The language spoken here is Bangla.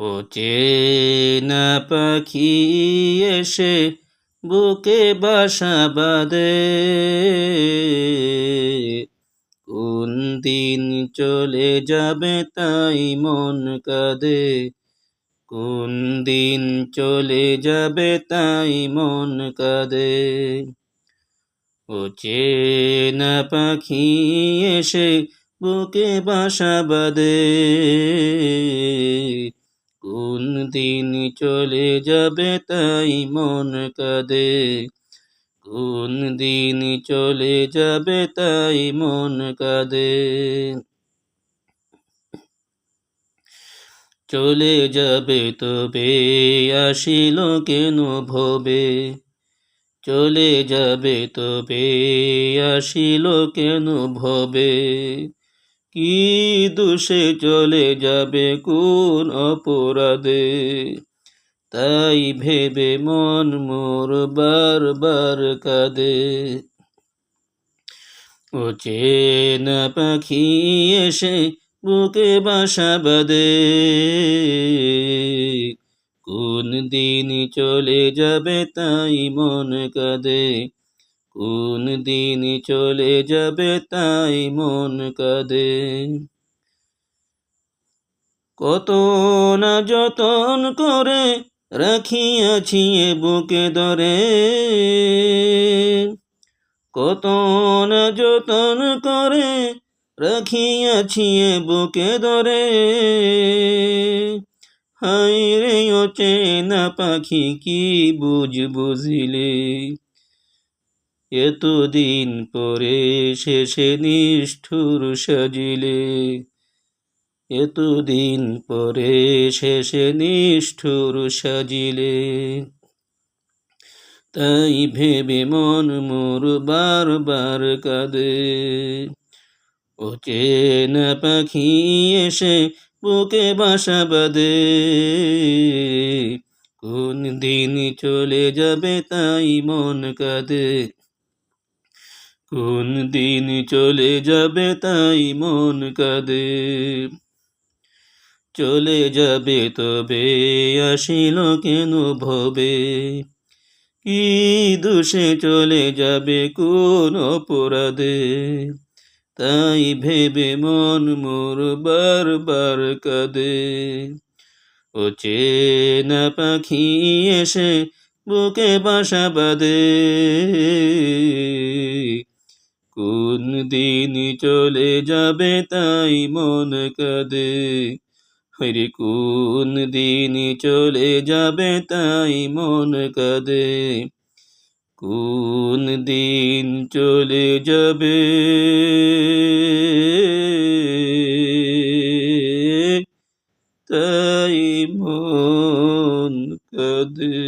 ও চেনা পাখি এসে বুকে বাসা বাঁধে, কোন দিন চলে যাবে তাই মন কাঁদে, কোন দিন চলে যাবে তাই মন কাঁদে। ও চেনা পাখি এসে বুকে বাসা বাঁধে, কোন দিন চলে যাবে তাই মন কাঁদে, কোন দিন চলে যাবে তাই মন কাঁদে। চলে যাবে তবে আসিল কেন ভবে, চলে যাবে তবে আসিল কেন ভবে, কি দোষে চলে যাবে কোন অপরাধে, তাই ভেবে মন মোর বারবার কাঁদে। ও চেনা পাখি এসে বুকে বাসা বাঁধে, কোন দিন চলে যাবে তাই মন কাঁদে, কোন দিন চলে যাবে তাই মন কাঁদে। কত না যতন করে রাখিয়াছি এ বুকে ধরে, কত না যতন করে রাখিয়াছি এ বুকে ধরে, হায় রে ও চেনা পাখি কি বুঝ বুঝিলে, এতদিন পরে শেষে নিষ্ঠুর সাজিলে, এতদিন পরে শেষে নিষ্ঠুর সাজিলে, তাই ভেবে মন মোর বারবার কাঁদে। ও চেনা পাখি এসে বুকে বাসা বাঁধে, কোন দিন চলে যাবে তাই মন কাঁদে, কোন দিন চলে যাবে তাই মন কাঁদে। চলে যাবে তবে আসিল কেন ভবে, কি দোষে চলে যাবে কোন অপরাধে, তাই ভেবে মন মোর বারবার কাঁদে। ও চেনা পাখি এসে বুকে বাসা বাঁধে, কোন দিন চলে যাবে তাই মন কাঁদে, হরে কোন দিন চলে যাবে তাই মন কাঁদে, কোন দিন চলে যাবে তাই মন কাঁদে।